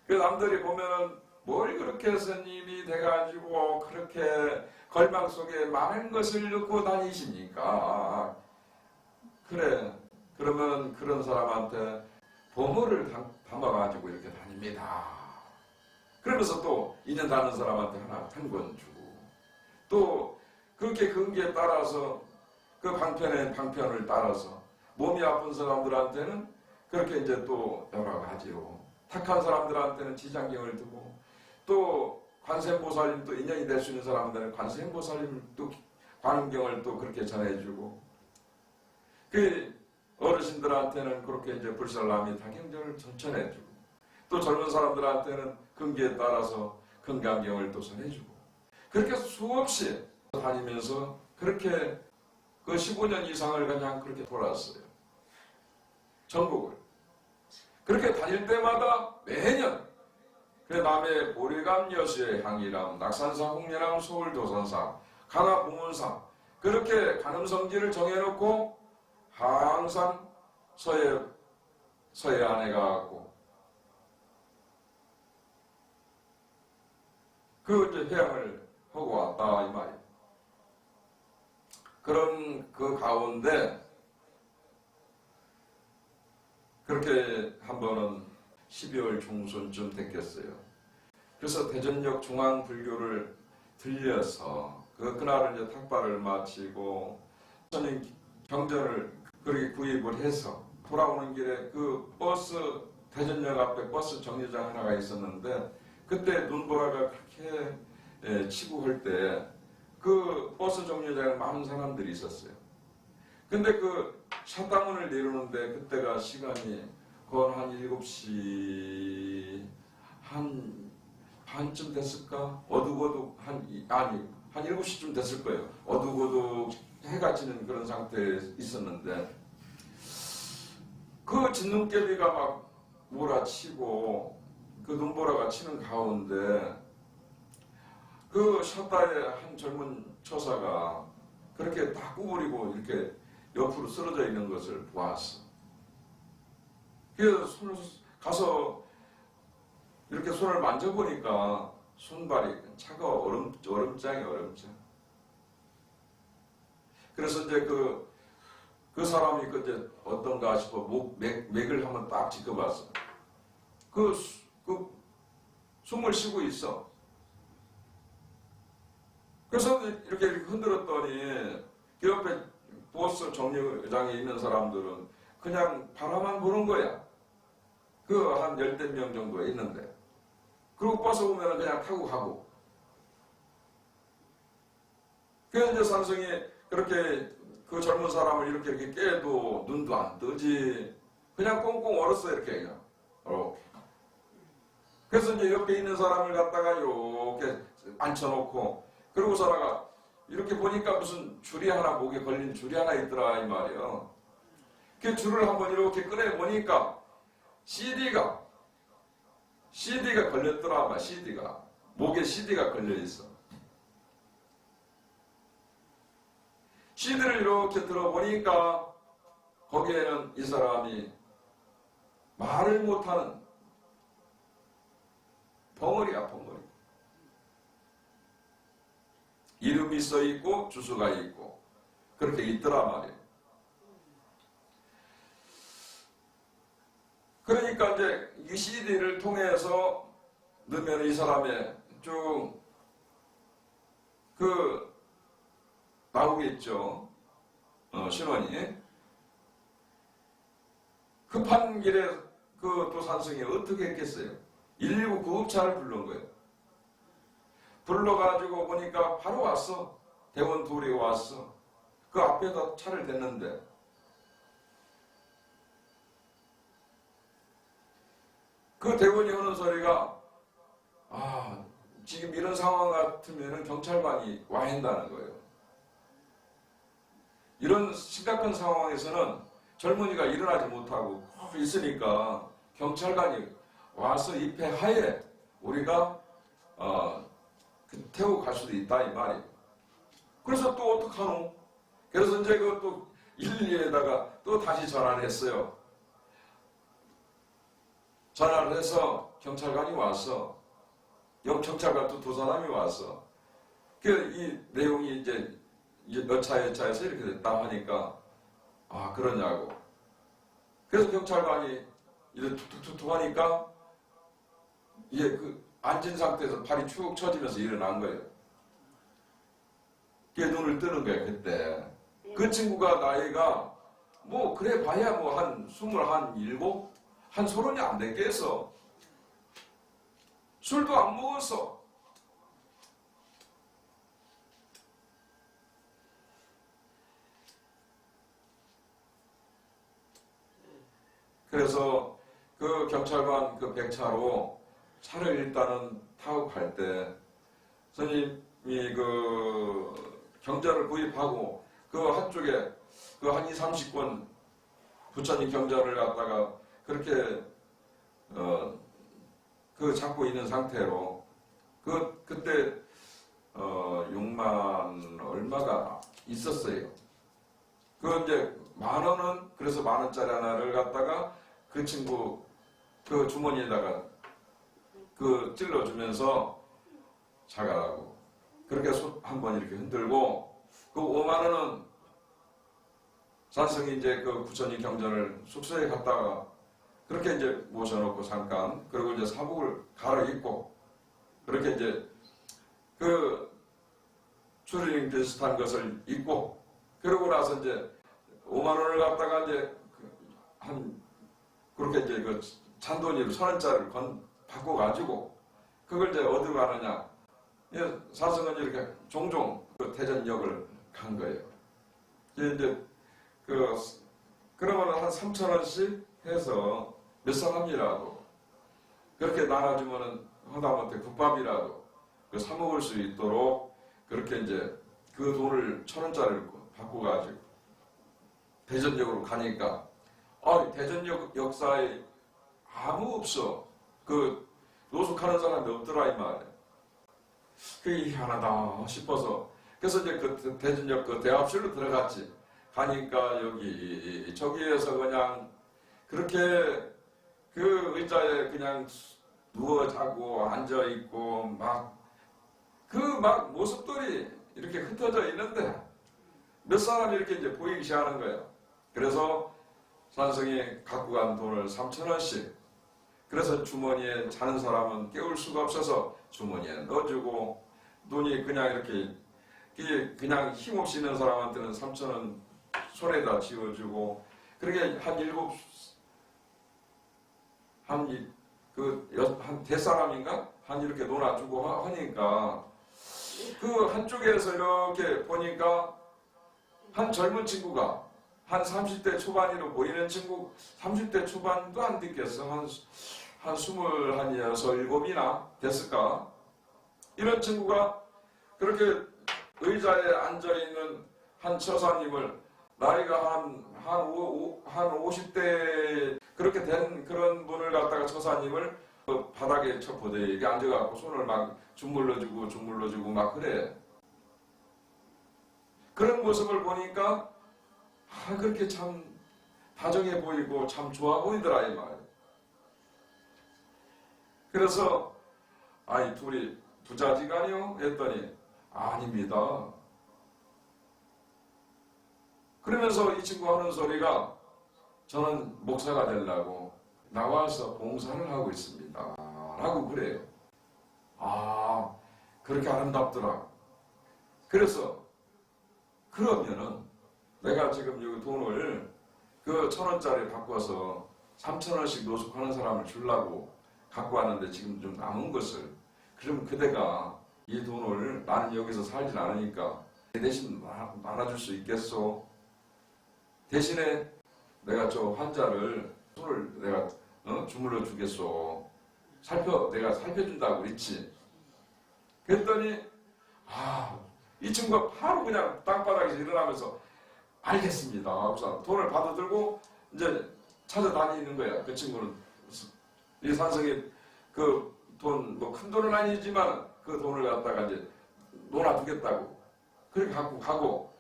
그 남들이 보면은 뭘 그렇게 스님이 돼가지고 그렇게 걸망 속에 많은 것을 넣고 다니십니까? 그래. 그러면 그런 사람한테 보물을 담아가지고 이렇게 다닙니다. 그러면서 또 인연 닿는 사람한테 하나 한 권 주고, 또 그렇게 근기에 따라서 그 방편을 따라서 몸이 아픈 사람들한테는 그렇게 이제 또 여러 가지로, 탁한 사람들한테는 지장경을 두고, 또 관세음보살님 또 인연이 될 수 있는 사람들은 관세음보살님 또 관음경을 또 그렇게 전해주고, 그 어르신들한테는 그렇게 이제 불설라미 다경전을 전해주고, 또 젊은 사람들한테는 근기에 따라서 금강경을 또 전해주고, 그렇게 수없이 다니면서 그렇게 그 15년 이상을 그냥 그렇게 돌았어요. 전국을. 그렇게 다닐 때마다 매년 그 남해 보리감 여수의 향이람, 낙산사 홍련암 서울 도선사, 강화 봉원사, 그렇게 간음성지를 정해놓고 항상 서해 안에 가고 그 이제 회양을 하고 왔다 이 말이에요. 그런 그 가운데 그렇게 한 번은 12월 중순쯤 됐겠어요. 그래서 대전역 중앙불교를 들려서 그날은 이제 탁발을 마치고 부처님 경전을 그렇게 구입을 해서 돌아오는 길에 그 버스, 대전역 앞에 버스 정류장 하나가 있었는데, 그때 눈보라가 그렇게 치고 할 때 그 버스 정류장에 많은 사람들이 있었어요. 근데 그 샷다문을 내리는데 그때가 시간이 거의 한 7시 한 반쯤 됐을까? 어둑어둑 한 7시쯤 됐을 거예요. 어둑어둑 해가 지는 그런 상태에 있었는데 그 진눈깨비가 막 몰아치고 그 눈보라가 치는 가운데 그 샷다의 한 젊은 처사가 그렇게 딱 구부리고 이렇게 옆으로 쓰러져 있는 것을 보았어. 그래서 손을 가서 이렇게 손을 만져보니까 손발이 차가워 얼음장이야, 얼음장. 그래서 이제 그 사람이 이제 어떤가 싶어 맥을 한번 딱 짚어봤어. 그 숨을 쉬고 있어. 그래서 이렇게 흔들었더니 그 옆에 보스 정류장에 있는 사람들은 그냥 바라만 보는 거야. 그 한 10명 정도 있는데. 그리고 버스 오면 그냥 타고 가고. 그래서 이제 산성이 그렇게 그 젊은 사람을 이렇게 깨도 눈도 안 뜨지. 그냥 꽁꽁 얼었어, 이렇게 그냥. 이렇게. 그래서 이제 옆에 있는 사람을 갖다가 이렇게 앉혀놓고, 그러고 살아가 이렇게 보니까 무슨 줄이 하나, 목에 걸린 줄이 하나 있더라, 이 말이에요. 그 줄을 한번 이렇게 꺼내보니까 CD가 걸렸더라, 아마 CD가. 목에 CD가 걸려있어. CD를 이렇게 들어보니까 거기에는 이 사람이 말을 못하는 벙어리야, 벙어리. 이름이 써있고 주소가 있고 그렇게 있더라 말이에요. 그러니까 이제 이 CD를 통해서 넣으면 이 사람의 쭉 나오겠죠. 신원이. 급한 길에 또 산성이 어떻게 했겠어요? 119 구급차를 부른 거예요. 불러가지고 보니까 바로 왔어. 대원 둘이 왔어. 그 앞에다 차를 댔는데 그 대원이 하는 소리가 지금 이런 상황 같으면 경찰관이 와야 한다는 거예요. 이런 심각한 상황에서는 젊은이가 일어나지 못하고 있으니까 경찰관이 와서 입회하에 우리가 태우고 갈 수도 있다 이 말이에요. 그래서 또 어떡하노? 그래서 이제 또 112에다가 또 다시 전화를 했어요. 전화를 해서 경찰관이 왔어. 옆 경찰관 또 두 사람이 왔어. 이 내용이 이제 몇 차에서 이렇게 됐다 하니까 그러냐고. 그래서 경찰관이 이제 툭툭툭툭 하니까 이게 앉은 상태에서 팔이 축 처지면서 일어난 거예요. 그게 눈을 뜨는 거예요, 그때. 그 친구가 나이가 그래 봐야 한 27? 한 30이 안 됐겠어. 술도 안 먹었어. 그래서 그 경찰관 백차로 차를 일단은 타고 갈 때 선생님이 경자를 구입하고 한쪽에 한 20, 30권 부처님 경자를 갖다가 그렇게 잡고 있는 상태로 그때 6만 얼마가 있었어요. 이제 10,000원은 그래서 10,000원짜리 하나를 갖다가 그 친구 주머니에다가 찔러주면서 자가라고 그렇게 한번 이렇게 흔들고 5만원은 산성이 이제 부처님 경전을 숙소에 갔다가 그렇게 이제 모셔놓고 잠깐 그리고 이제 사복을 갈아입고 그렇게 이제 추리닝 비슷한 것을 입고 그러고 나서 이제 5만원을 갖다가 이제 그렇게 이제 잔돈으로 1,000원짜리를 바꿔가지고 그걸 이제 어디로 가느냐. 사성은 이렇게 종종 대전역을 간 거예요. 이제 그러면 한 3,000원씩 해서 몇 사람이라도 그렇게 나눠주면은 하다못해 국밥이라도 사 먹을 수 있도록 그렇게 이제 그 돈을 1,000원짜리를 바꿔가지고 대전역으로 가니까 대전역 역사에 아무 없어. 그 노숙하는 사람이 없더라 이 말이야. 그게 희한하다 싶어서 그래서 이제 그 대전역 그 대합실로 들어갔지. 가니까 여기 저기에서 그냥 그렇게 그 의자에 그냥 누워 자고 앉아 있고 막 모습들이 이렇게 흩어져 있는데 몇 사람이 이렇게 이제 보이기 시작하는 거예요. 그래서 산성이 갖고 간 돈을 3,000원씩 그래서 주머니에 자는 사람은 깨울 수가 없어서 주머니에 넣어주고 돈이 그냥 이렇게 그냥 힘없이 있는 사람한테는 3,000원 손에다 쥐어주고 그렇게 한 대사람인가? 한 이렇게 놀아주고 하니까 그 한쪽에서 이렇게 보니까 한 젊은 친구가 한 30대 초반으로 보이는 친구 30대 초반도 안 됐겠어. 한 26, 7이나 됐을까? 이런 친구가 그렇게 의자에 앉아있는 한 처사님을 나이가 한 50대 그렇게 된 그런 분을 갖다가 처사님을 그 바닥에 첩보대게 앉아갖고 손을 막 주물러주고 막 그래. 그런 모습을 보니까 그렇게 참 다정해 보이고 참 좋아 보이더라 이 말. 그래서 둘이 부자지간이요? 했더니 아닙니다. 그러면서 이 친구 하는 소리가 저는 목사가 되려고 나와서 봉사를 하고 있습니다. 라고 그래요. 그렇게 아름답더라. 그래서 그러면은 내가 지금 이 돈을 그 1,000원짜리 바꿔서 3,000원씩 노숙하는 사람을 주려고 갖고 왔는데 지금 좀 남은 것을 그럼 그대가 이 돈을 나는 여기서 살진 않으니까 대신 나눠줄 수 있겠소? 대신에 내가 저 환자를 손을 내가 주물러 주겠소? 내가 살펴준다고 그랬지. 그랬더니 이 친구가 바로 그냥 땅바닥에서 일어나면서 알겠습니다 하고서 돈을 받아들고 이제 찾아다니는 거야. 그 친구는 이 산성이 그 돈 뭐 큰 돈은 아니지만 그 돈을 갖다가 이제 놀아두겠다고 그렇게 갖고 가고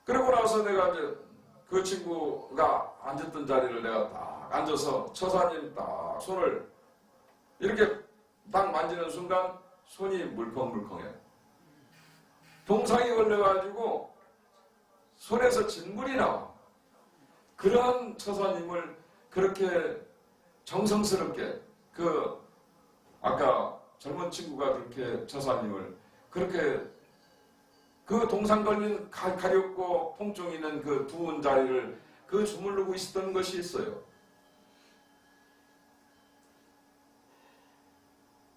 그러고 나서 내가 이제 그 친구가 앉았던 자리를 내가 딱 앉아서 처사님 딱 손을 이렇게 딱 만지는 순간 손이 물컹물컹해. 동상이 걸려가지고 손에서 진물이 나와. 그런 처사님을 그렇게 정성스럽게 아까 젊은 친구가 그렇게 처사님을 그렇게 그 동상 걸린 가렵고 통증 있는 그 부은 자리를 주물르고 있었던 것이 있어요.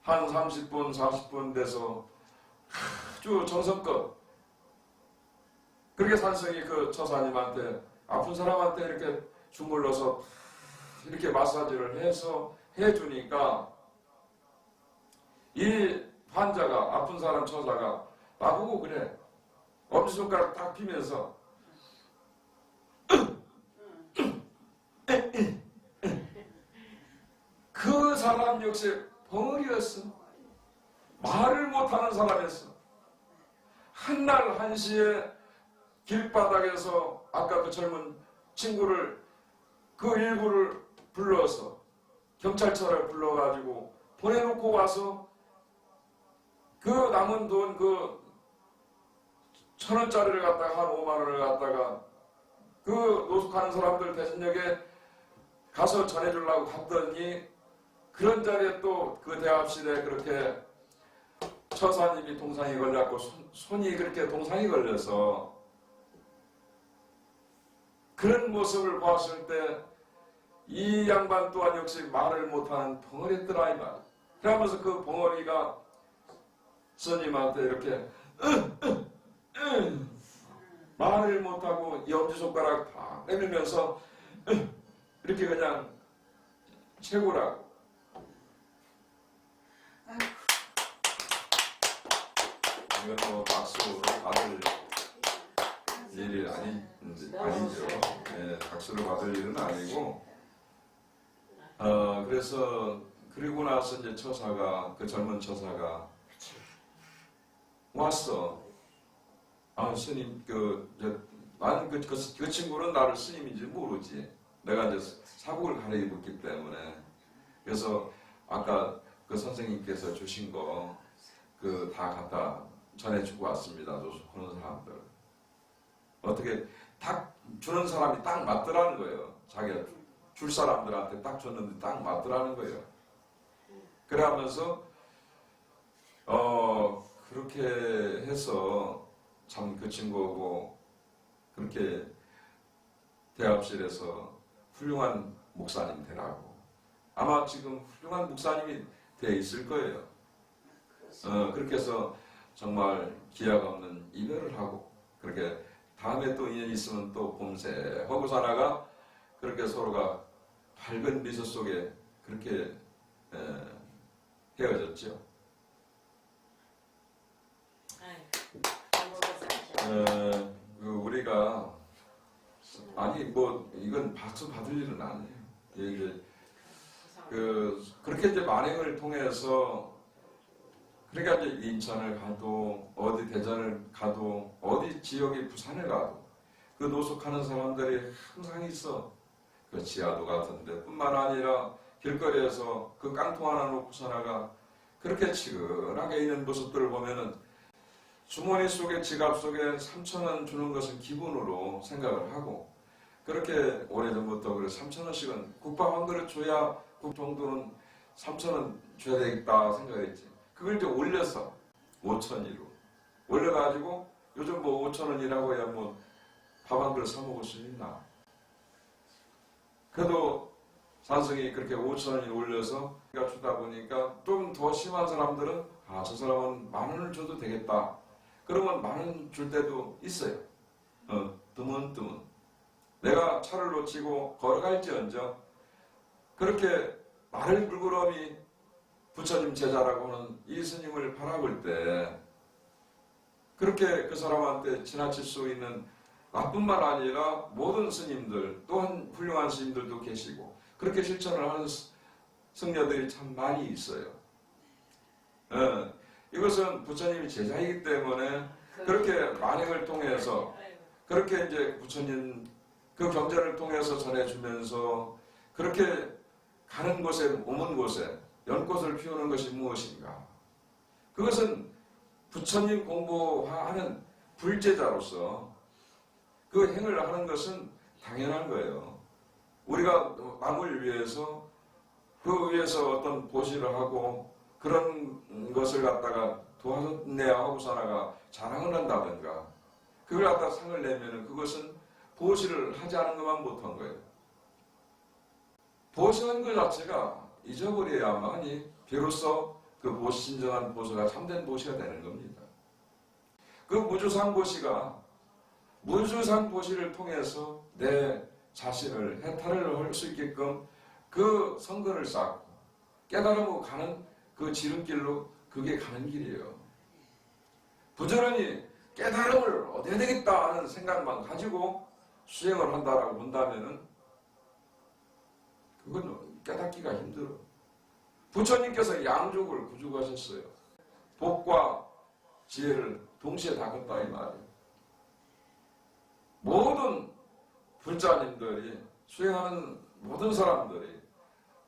한 30분, 40분 돼서 아주 정성껏 그렇게 산성이 그 처사님한테 아픈 사람한테 이렇게 주물러서 이렇게 마사지를 해서 해주니까 이 환자가 아픈 사람 처사가 나보고 그래. 엄지손가락 딱 피면서 그 사람 역시 벙어리였어. 말을 못하는 사람이었어. 한날 한시에 길바닥에서 아까 그 젊은 친구를 그 일구를 불러서 경찰차를 불러가지고 보내놓고 와서 그 남은 돈 1,000원짜리를 갖다가 한 5만 원을 갖다가 그 노숙하는 사람들 대전역에 가서 전해주려고 갔더니 그런 자리에 또 그 대합실에 그렇게 처사님이 동상이 걸려갖고 손이 그렇게 동상이 걸려서 그런 모습을 봤을 때 이 양반 또한 역시 말을 못하는 벙어리였더라 이 말. 그러면서 그 벙어리가 스님한테 이렇게 말을 못하고 이 엄지손가락 다 내밀면서 이렇게 그냥 최고라고. 이것도 박수로 다들 일이 아니죠. 예, 박수를 받을 일은 아니고, 그래서 그리고 나서 이제 그 젊은 처사가 왔어. 스님, 나는 그 친구는 나를 스님인지 모르지. 내가 이제 사국을 가르쳐봤기 때문에. 그래서 아까 그 선생님께서 주신 거, 다 갖다 전해주고 왔습니다. 그런 사람들. 어떻게 딱 주는 사람이 딱 맞더라는 거예요. 자기가 줄 사람들한테 딱 줬는데 딱 맞더라는 거예요. 그래 하면서, 그렇게 해서 참 그 친구하고 그렇게 대합실에서 훌륭한 목사님 되라고. 아마 지금 훌륭한 목사님이 돼 있을 거예요. 그렇게 해서 정말 기약 없는 이별을 하고, 그렇게 다음에 또 인연이 있으면 또 봄새 허구사나가 그렇게 서로가 밝은 미소 속에 그렇게 헤어졌죠. 우리가 이건 박수 받을 일은 아니에요. 그렇게 이제 만행을 통해서, 그러니까 이제 인천을 가도 어디 대전을 가도 어디 지역이 부산에 가도 그 노숙하는 사람들이 항상 있어. 그 지하도 같은데 뿐만 아니라 길거리에서 그 깡통 하나 놓고서 나가 그렇게 치근하게 있는 모습들을 보면은 주머니 속에 지갑 속에 3,000원 주는 것은 기본으로 생각을 하고, 그렇게 오래전부터 그래 3,000원씩은 국밥 한 그릇 줘야 그 정도는 3,000원 줘야 되겠다 생각했지. 그걸 이제 올려서 5,000원으로 올려가지고, 요즘 5,000원이라고 해야 밥 한 그릇 사 먹을 수 있나. 그래도 산성이 그렇게 5,000원이 올려서 주다 보니까 좀 더 심한 사람들은 저 사람은 10,000원을 줘도 되겠다. 그러면 10,000원 줄 때도 있어요. 드문드문. 내가 차를 놓치고 걸어갈지언정 그렇게 마른 물구름이 부처님 제자라고 하는 이 스님을 바라볼 때, 그렇게 그 사람한테 지나칠 수 있는 나뿐만 아니라 모든 스님들, 또한 훌륭한 스님들도 계시고 그렇게 실천을 하는 승려들이 참 많이 있어요. 이것은 부처님이 제자이기 때문에 그렇게 만행을 통해서, 그렇게 이제 부처님 그 경전을 통해서 전해주면서 그렇게 가는 곳에, 오는 곳에 연꽃을 피우는 것이 무엇인가? 그것은 부처님 공부하는 불제자로서 그 행을 하는 것은 당연한 거예요. 우리가 남을 위해서, 그 위해서 어떤 보시를 하고 그런 것을 갖다가 도와내야 하고서나가 자랑을 한다든가 그걸 갖다 상을 내면은 그것은 보시를 하지 않은 것만 못한 거예요. 보시한 것 자체가 잊어버려야만이 비로소 그 보시, 진정한 보시가 참된 보시가 되는 겁니다. 그 무주상 보시가 무주상 보시를 통해서 내 자신을 해탈을 할 수 있게끔 그 성근을 쌓고 깨달음으로 가는 그 지름길로 그게 가는 길이에요. 부지런히 깨달음을 얻어야 되겠다 하는 생각만 가지고 수행을 한다라고 본다면은 그건 깨닫기가 힘들어. 부처님께서 양족을 구축하셨어요. 복과 지혜를 동시에 닦았다 이 말이에요. 모든 불자님들이 수행하는 모든 사람들이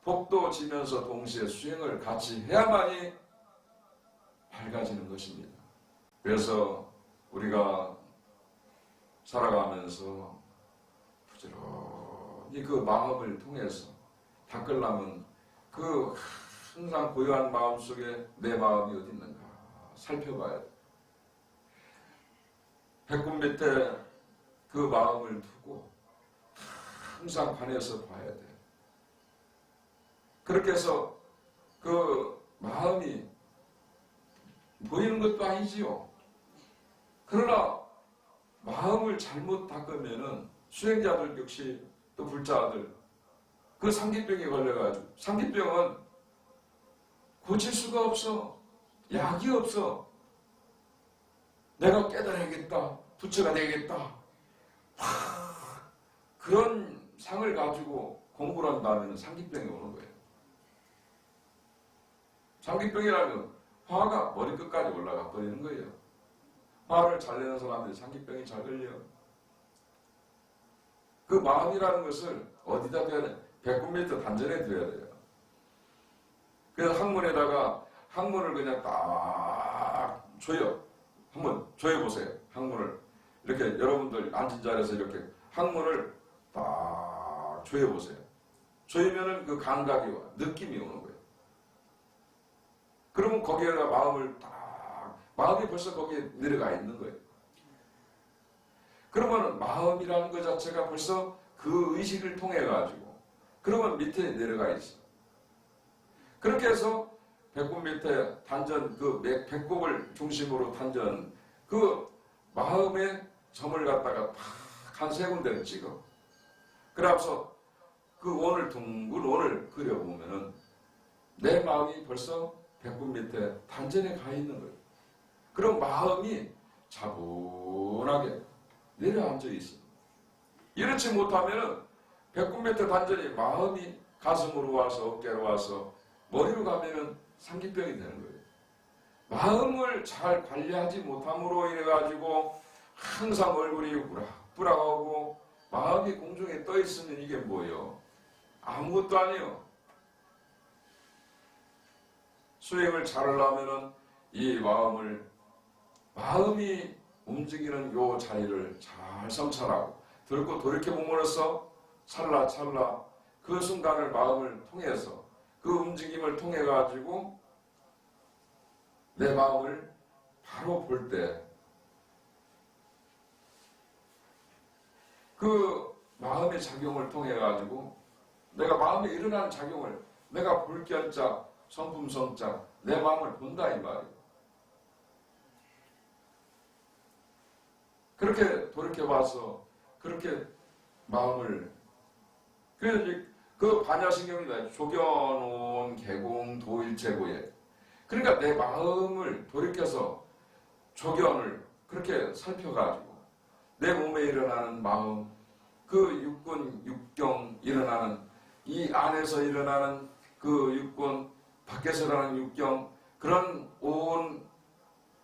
복도 지면서 동시에 수행을 같이 해야만이 밝아지는 것입니다. 그래서 우리가 살아가면서 부지런히 그 마음을 통해서 닦으려면 그 항상 고요한 마음 속에 내 마음이 어디 있는가 살펴봐야 돼. 배꼽 밑에 그 마음을 두고 항상 관해서 봐야 돼. 그렇게 해서 그 마음이 보이는 것도 아니지요. 그러나 마음을 잘못 닦으면은 수행자들 역시 또 불자들 그 상기병에 걸려가지고, 상기병은 고칠 수가 없어. 약이 없어. 내가 깨달아야겠다. 부처가 되겠다. 그런 상을 가지고 공부를 한다면 상기병이 오는 거예요. 상기병이라는 건 화가 머리끝까지 올라가 버리는 거예요. 화를 잘 내는 사람들이 상기병이 잘 걸려요. 그 마음이라는 것을 어디다 둬야 돼? 배꼽 밑에 단전에 둬야 돼요. 그래서 항문에다가 항문을 그냥 딱 조여. 한번 조여보세요. 항문을. 이렇게 여러분들 앉은 자리에서 이렇게 항문을 딱 조여보세요. 조이면은 그 감각이 와. 느낌이 오는 거예요. 그러면 거기에다 마음을 딱, 마음이 벌써 거기에 내려가 있는 거예요. 그러면 마음이라는 것 자체가 벌써 그 의식을 통해 가지고 그러면 밑에 내려가 있어. 그렇게 해서 배꼽 밑에 단전, 그 배꼽을 중심으로 단전, 그 마음의 점을 갖다가 탁 한 세 군데를 찍어. 그러면서 그 원을 둥근 원을 그려보면은 내 마음이 벌써 배꼽 밑에 단전에 가 있는 거예요. 그럼 마음이 차분하게 내려앉아 있어. 이렇지 못하면은 배꼽 밑에 단전이 마음이 가슴으로 와서 어깨로 와서 머리로 가면은 상기병이 되는 거예요. 마음을 잘 관리하지 못함으로 인해 가지고 항상 얼굴이 우락부락하고 마음이 공중에 떠 있으면 이게 뭐예요? 아무것도 아니에요. 수행을 잘 하려면은 이 마음이 움직이는 요 자리를 잘 성찰하고 들고 돌이켜봄으로써 찰나찰나 그 순간을 마음을 통해서 그 움직임을 통해 가지고 내 마음을 바로 볼 때 그 마음의 작용을 통해 가지고 내가 마음에 일어나는 작용을 내가 볼견자 성품성자 내 마음을 본다 이 말이에요. 그렇게 돌이켜봐서 그렇게 마음을 그래서 이제 그 반야신경이다. 조견온 개공 도일체고에 그러니까 내 마음을 돌이켜서 조견을 그렇게 살펴가지고 내 몸에 일어나는 마음 그 육군 육경 일어나는 이 안에서 일어나는 그 육군 밖에서 일어나는 육경 그런 온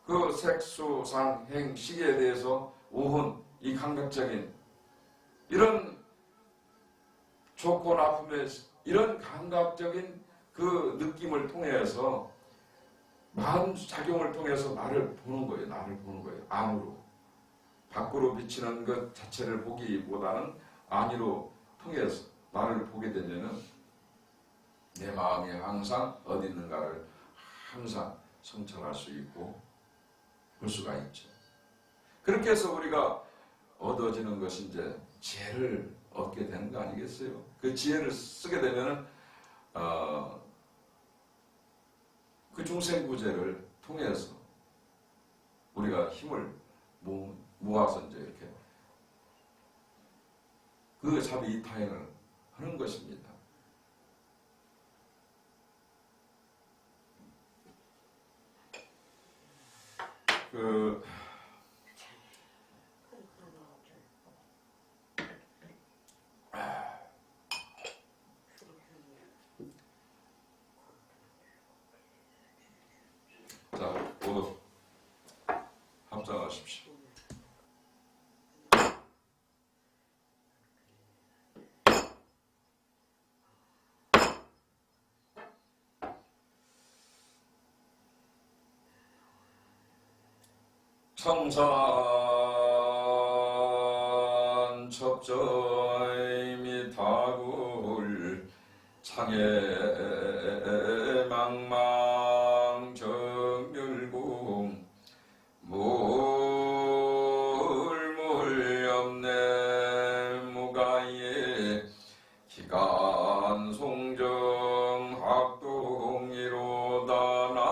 그 색수상 행 시기에 대해서 오혼 이 감각적인 이런 좋고 나쁨의 이런 감각적인 그 느낌을 통해서 마음 작용을 통해서 나를 보는 거예요. 나를 보는 거예요. 안으로. 밖으로 비치는 것 자체를 보기보다는 안으로 통해서 나를 보게 되면은 내 마음이 항상 어디 있는가를 항상 성찰할 수 있고 볼 수가 있죠. 그렇게 해서 우리가 얻어지는 것이 이제 지혜를 얻게 되는 거 아니겠어요? 그 지혜를 쓰게 되면은 그 중생구제를 통해서 우리가 힘을 모아서 이제 이렇게 그 자비이타행을 하는 것입니다. 자, 모두 합장하십시오. 청산 첩저의 미타굴 창에 망망 정멸궁 물물 없네 무가에 기간 송정 학동이로다 남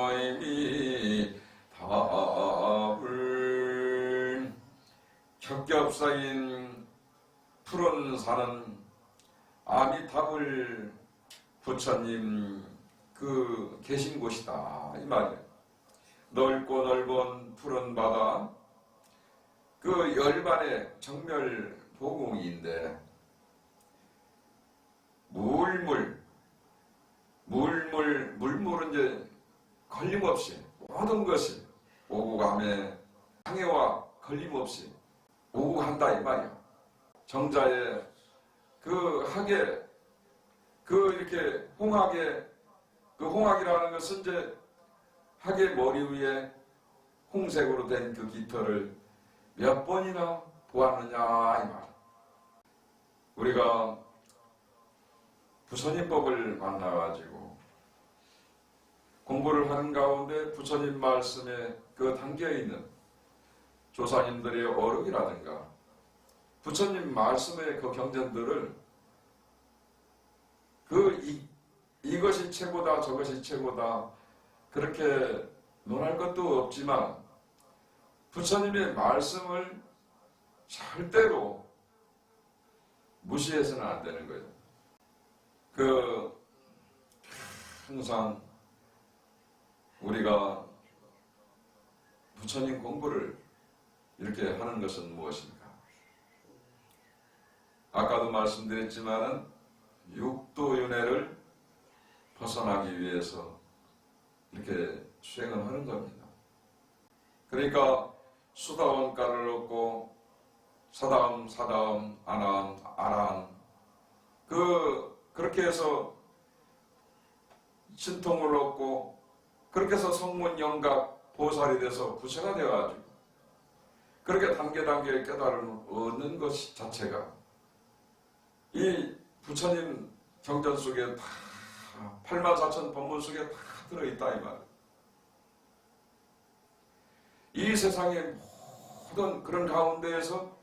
무의미 답을 겹겹사인 푸른 산은 아미타불 부처님 계신 곳이다 이 말이에요. 넓고 넓은 푸른 바다, 그 열반의 정멸 보궁인데 물물은 이제 걸림없이 모든 것이 오고 감에 항해와 걸림없이 오고 간다 이 말이야. 정자의 그 학에 그 이렇게 홍학이라는 것은 이제 학의 머리 위에 홍색으로 된 그 깃털을 몇 번이나 보았느냐 이 말. 우리가 부처님법을 만나가지고 공부를 하는 가운데 부처님 말씀에 그 담겨있는 조상님들의 어록이라든가 부처님 말씀의 그 경전들을 이것이 최고다 저것이 최고다 그렇게 논할 것도 없지만 부처님의 말씀을 절대로 무시해서는 안 되는 거예요. 항상 우리가 부처님 공부를 이렇게 하는 것은 무엇인가? 아까도 말씀드렸지만은 육도윤회를 벗어나기 위해서 이렇게 수행을 하는 겁니다. 그러니까 수다원가를 얻고 사다음, 아나함, 아라함 그렇게 해서 신통을 얻고 그렇게 해서 성문 영각 보살이 돼서 부처가 되어가지고 그렇게 단계 깨달음을 얻는 것 자체가 이 부처님 경전 속에 다 84,000 법문 속에 다 들어있다 이 말이에요. 이 세상의 모든 그런 가운데에서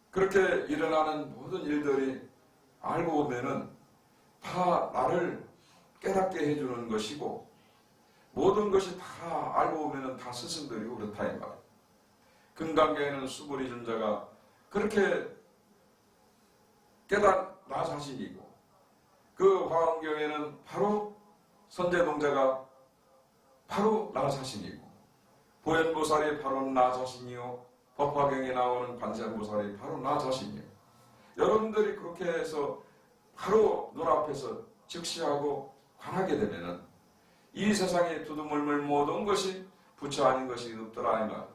그렇게 일어나는 모든 일들이 알고 보면은 다 나를 깨닫게 해주는 것이고 모든 것이 다 알고 보면은 다 스승들이고 그렇다 이 말이에요. 금강경에는 수부리尊자가 그렇게 나 자신이고 그 화엄경에는 바로 선제동자가 바로 나 자신이고 보현보살이 바로 나 자신이요 법화경에 나오는 관세음보살이 바로 나 자신이에요. 여러분들이 그렇게 해서 바로 눈앞에서 즉시하고 관하게 되면은 이 세상에 두두물물 모든 것이 부처 아닌 것이 없더라 이 말.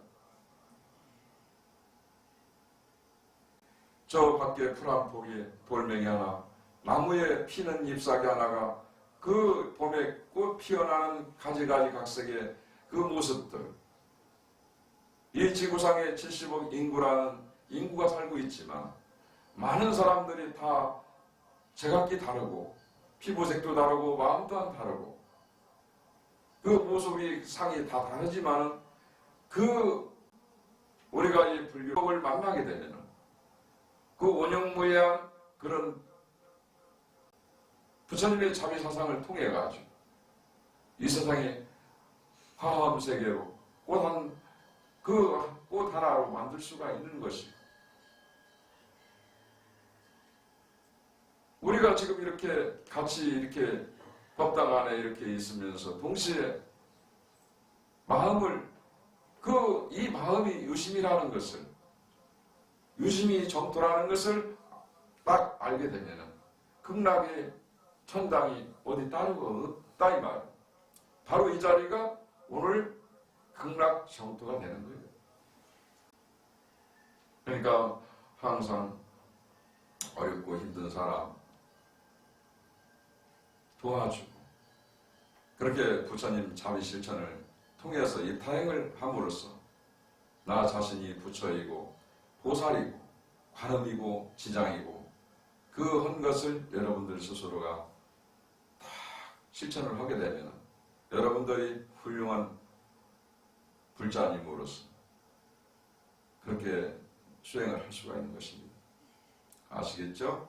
저 밖에 풀 한 포기 돌멩이 하나 나무에 피는 잎사귀 하나가 그 봄에 꽃 피어나는 가지가지 각색의 그 모습들 이 지구상에 70억 인구라는 인구가 살고 있지만 많은 사람들이 다 제각기 다르고 피부색도 다르고 마음도 다르고 그 모습이 상이 다 다르지만 우리가 이 불교를 만나게 되면 그 원형무해한 그런 부처님의 자비사상을 통해 가지고 이 세상에 화합세계로 꽃 하나로 만들 수가 있는 것이 우리가 지금 이렇게 같이 이렇게 법당 안에 이렇게 있으면서 동시에 이 마음이 유심이라는 것을 유심이 정토라는 것을 딱 알게 되면은 극락의 천당이 어디 따르고 없다 이 말. 바로 이 자리가 오늘 극락 정토가 되는 거예요. 그러니까 항상 어렵고 힘든 사람 도와주고 그렇게 부처님 자비 실천을 통해서 이 타행을 함으로써 나 자신이 부처이고 보살이고 관음이고 지장이고 그 한 것을 여러분들 스스로가 다 실천을 하게 되면 여러분들이 훌륭한 불자님으로서 그렇게 수행을 할 수가 있는 것입니다. 아시겠죠?